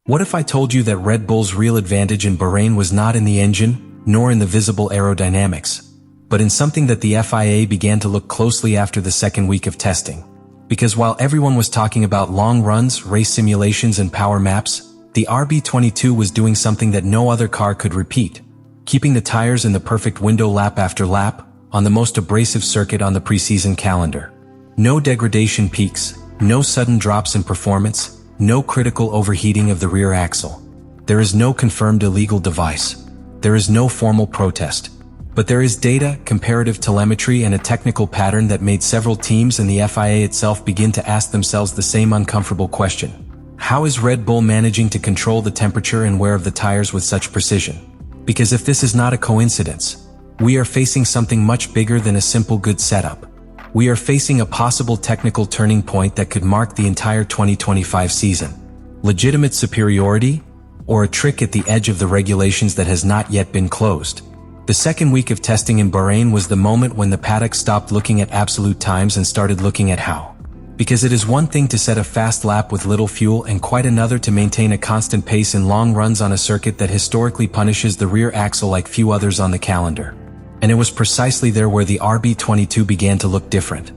What if I told you that Red Bull's real advantage in Bahrain was not in the engine, nor in the visible aerodynamics, but in something that the FIA began to look closely after the second week of testing? Because while everyone was talking about long runs, race simulations and power maps, the RB22 was doing something that no other car could repeat, keeping the tires in the perfect window lap after lap, on the most abrasive circuit on the preseason calendar. No degradation peaks, no sudden drops in performance, no critical overheating of the rear axle. There is no confirmed illegal device. There is no formal protest. But there is data, comparative telemetry, and a technical pattern that made several teams and the FIA itself begin to ask themselves the same uncomfortable question. How is Red Bull managing to control the temperature and wear of the tires with such precision? Because if this is not a coincidence, we are facing something much bigger than a simple good setup. We are facing a possible technical turning point that could mark the entire 2025 season. Legitimate superiority, or a trick at the edge of the regulations that has not yet been closed? The second week of testing in Bahrain was the moment when the paddock stopped looking at absolute times and started looking at how. Because it is one thing to set a fast lap with little fuel and quite another to maintain a constant pace in long runs on a circuit that historically punishes the rear axle like few others on the calendar. And it was precisely there where the RB22 began to look different.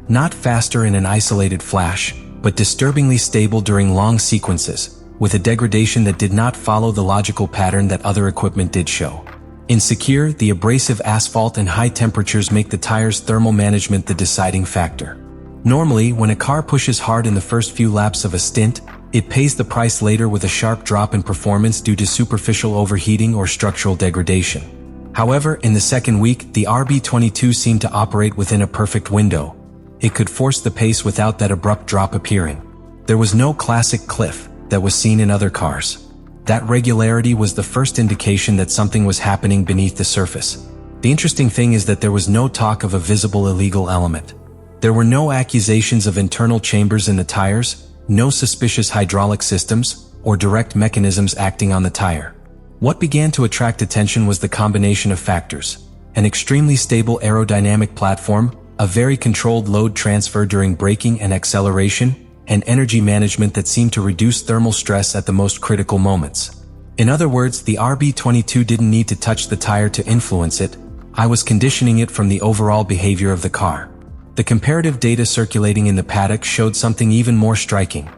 Not faster in an isolated flash, but disturbingly stable during long sequences, with a degradation that did not follow the logical pattern that other equipment did show. In secure, the abrasive asphalt and high temperatures make the tire's thermal management the deciding factor. Normally, when a car pushes hard in the first few laps of a stint, it pays the price later with a sharp drop in performance due to superficial overheating or structural degradation. However, in the second week, the RB22 seemed to operate within a perfect window. It could force the pace without that abrupt drop appearing. There was no classic cliff that was seen in other cars. That regularity was the first indication that something was happening beneath the surface. The interesting thing is that there was no talk of a visible illegal element. There were no accusations of internal chambers in the tires, no suspicious hydraulic systems, or direct mechanisms acting on the tire. What began to attract attention was the combination of factors: an extremely stable aerodynamic platform, a very controlled load transfer during braking and acceleration, and energy management that seemed to reduce thermal stress at the most critical moments. In other words, the RB22 didn't need to touch the tire to influence it. I was conditioning it from the overall behavior of the car. The comparative data circulating in the paddock showed something even more striking.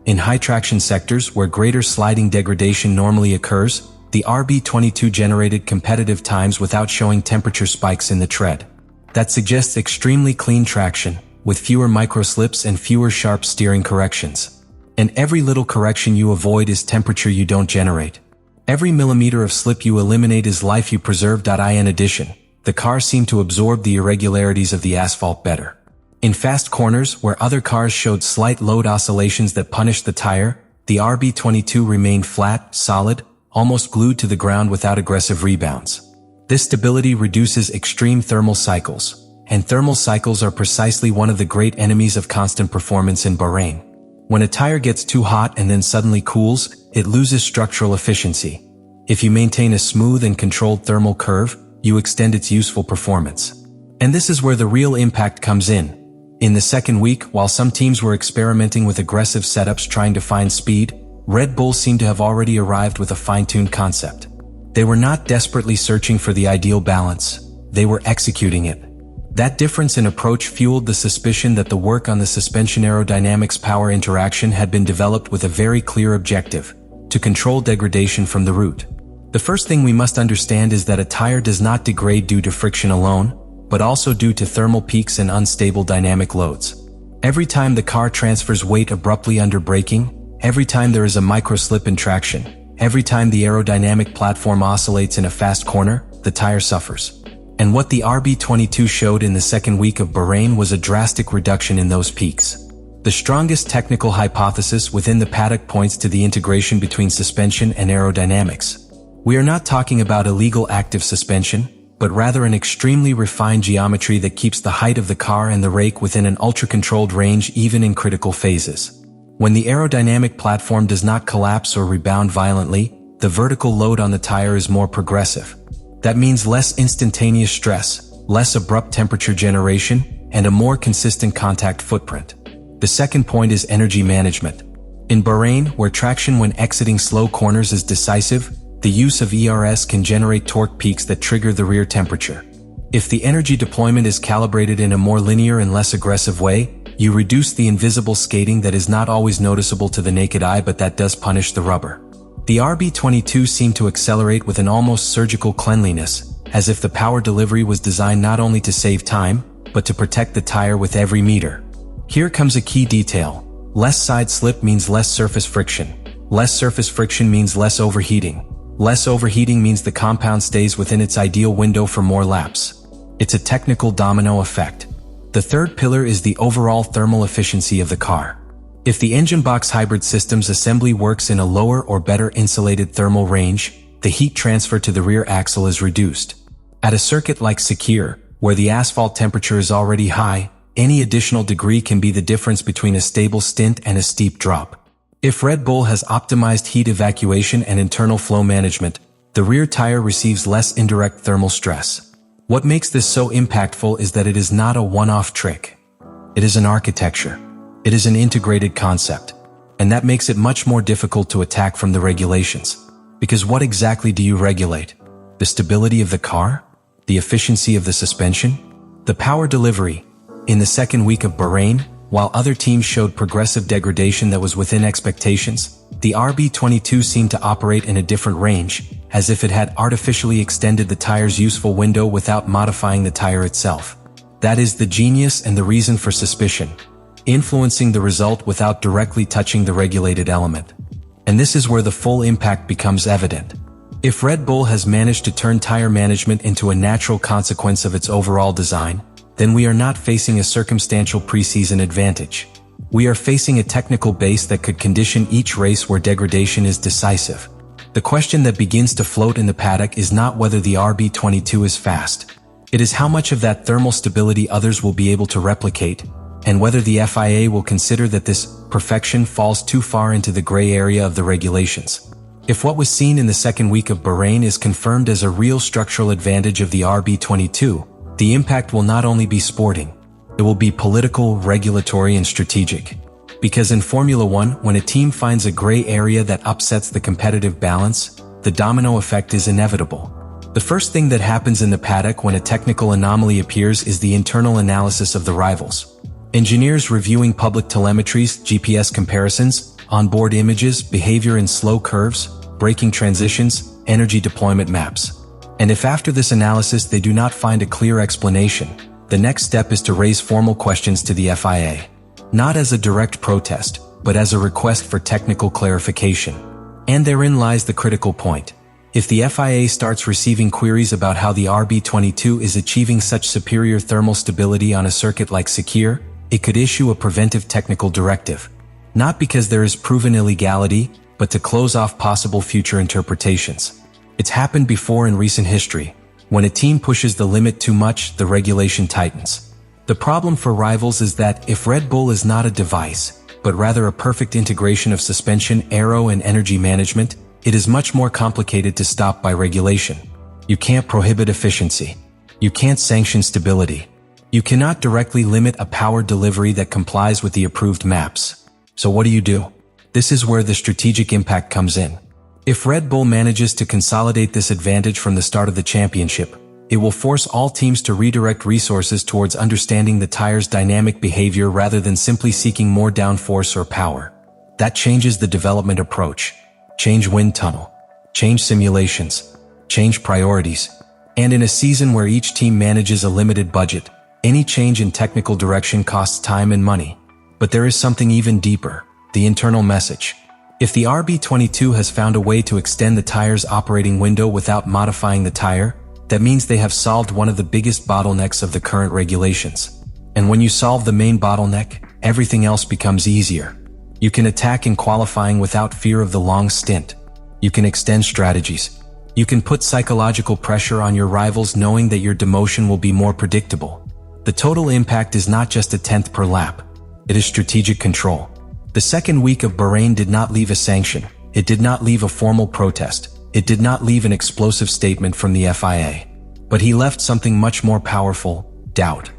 In high traction sectors where greater sliding degradation normally occurs, the RB22 generated competitive times without showing temperature spikes in the tread. That suggests extremely clean traction, with fewer microslips and fewer sharp steering corrections. And every little correction you avoid is temperature you don't generate. Every millimeter of slip you eliminate is life you preserve. In addition, the car seemed to absorb the irregularities of the asphalt better. In fast corners, where other cars showed slight load oscillations that punished the tire, the RB22 remained flat, solid, almost glued to the ground without aggressive rebounds. This stability reduces extreme thermal cycles, and thermal cycles are precisely one of the great enemies of constant performance in Bahrain. When a tire gets too hot and then suddenly cools, it loses structural efficiency. If you maintain a smooth and controlled thermal curve, you extend its useful performance. And this is where the real impact comes in. In the second week, while some teams were experimenting with aggressive setups trying to find speed, Red Bull seemed to have already arrived with a fine-tuned concept. They were not desperately searching for the ideal balance, they were executing it. That difference in approach fueled the suspicion that the work on the suspension aerodynamics power interaction had been developed with a very clear objective: to control degradation from the root. The first thing we must understand is that a tire does not degrade due to friction alone, but also due to thermal peaks and unstable dynamic loads. Every time the car transfers weight abruptly under braking, every time there is a microslip in traction, every time the aerodynamic platform oscillates in a fast corner, the tire suffers. And what the RB22 showed in the second week of Bahrain was a drastic reduction in those peaks. The strongest technical hypothesis within the paddock points to the integration between suspension and aerodynamics. We are not talking about illegal active suspension, but rather an extremely refined geometry that keeps the height of the car and the rake within an ultra-controlled range even in critical phases. When the aerodynamic platform does not collapse or rebound violently, the vertical load on the tire is more progressive. That means less instantaneous stress, less abrupt temperature generation, and a more consistent contact footprint. The second point is energy management. In Bahrain, where traction when exiting slow corners is decisive, the use of ERS can generate torque peaks that trigger the rear temperature. If the energy deployment is calibrated in a more linear and less aggressive way, you reduce the invisible skating that is not always noticeable to the naked eye but that does punish the rubber. The RB22 seemed to accelerate with an almost surgical cleanliness, as if the power delivery was designed not only to save time, but to protect the tire with every meter. Here comes a key detail. Less side slip means less surface friction. Less surface friction means less overheating. Less overheating means the compound stays within its ideal window for more laps. It's a technical domino effect. The third pillar is the overall thermal efficiency of the car. If the engine box hybrid system's assembly works in a lower or better insulated thermal range, the heat transfer to the rear axle is reduced. At a circuit like Sakir, where the asphalt temperature is already high, any additional degree can be the difference between a stable stint and a steep drop. If Red Bull has optimized heat evacuation and internal flow management, the rear tire receives less indirect thermal stress. What makes this so impactful is that it is not a one-off trick. It is an architecture. It is an integrated concept. And that makes it much more difficult to attack from the regulations. Because what exactly do you regulate? The stability of the car? The efficiency of the suspension? The power delivery? In the second week of Bahrain, while other teams showed progressive degradation that was within expectations, the RB22 seemed to operate in a different range, as if it had artificially extended the tire's useful window without modifying the tire itself. That is the genius and the reason for suspicion, influencing the result without directly touching the regulated element. And this is where the full impact becomes evident. If Red Bull has managed to turn tire management into a natural consequence of its overall design, then we are not facing a circumstantial preseason advantage. We are facing a technical base that could condition each race where degradation is decisive. The question that begins to float in the paddock is not whether the RB22 is fast. It is how much of that thermal stability others will be able to replicate, and whether the FIA will consider that this perfection falls too far into the gray area of the regulations. If what was seen in the second week of Bahrain is confirmed as a real structural advantage of the RB22, the impact will not only be sporting, it will be political, regulatory, and strategic. Because in Formula One, when a team finds a gray area that upsets the competitive balance, the domino effect is inevitable. The first thing that happens in the paddock when a technical anomaly appears is the internal analysis of the rivals. Engineers reviewing public telemetries, GPS comparisons, onboard images, behavior in slow curves, braking transitions, energy deployment maps. And if after this analysis they do not find a clear explanation, the next step is to raise formal questions to the FIA. Not as a direct protest, but as a request for technical clarification. And therein lies the critical point. If the FIA starts receiving queries about how the RB22 is achieving such superior thermal stability on a circuit like Sakir, it could issue a preventive technical directive. Not because there is proven illegality, but to close off possible future interpretations. It's happened before in recent history. When a team pushes the limit too much, the regulation tightens. The problem for rivals is that if Red Bull is not a device, but rather a perfect integration of suspension, aero, and energy management, it is much more complicated to stop by regulation. You can't prohibit efficiency. You can't sanction stability. You cannot directly limit a power delivery that complies with the approved maps. So what do? This is where the strategic impact comes in. If Red Bull manages to consolidate this advantage from the start of the championship, it will force all teams to redirect resources towards understanding the tire's dynamic behavior rather than simply seeking more downforce or power. That changes the development approach. Change wind tunnel. Change simulations. Change priorities. And in a season where each team manages a limited budget, any change in technical direction costs time and money. But there is something even deeper, the internal message. If the RB22 has found a way to extend the tire's operating window without modifying the tire, that means they have solved one of the biggest bottlenecks of the current regulations. And when you solve the main bottleneck, everything else becomes easier. You can attack in qualifying without fear of the long stint. You can extend strategies. You can put psychological pressure on your rivals knowing that your demotion will be more predictable. The total impact is not just a tenth per lap. It is strategic control. The second week of Bahrain did not leave a sanction. It did not leave a formal protest. It did not leave an explosive statement from the FIA. But he left something much more powerful, doubt.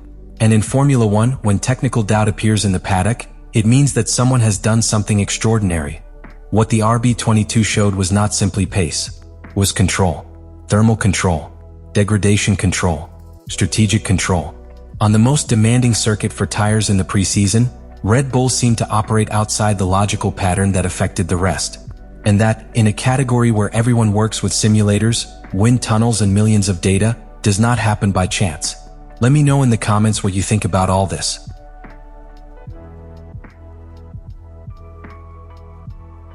And in Formula One, when technical doubt appears in the paddock, It means that someone has done something extraordinary. What the RB22 showed was not simply pace, was control. Thermal control, degradation control, strategic control. On the most demanding circuit for tires in the preseason, Red Bull seemed to operate outside the logical pattern that affected the rest. And that, in a category where everyone works with simulators, wind tunnels and millions of data, does not happen by chance. Let me know in the comments what you think about all this.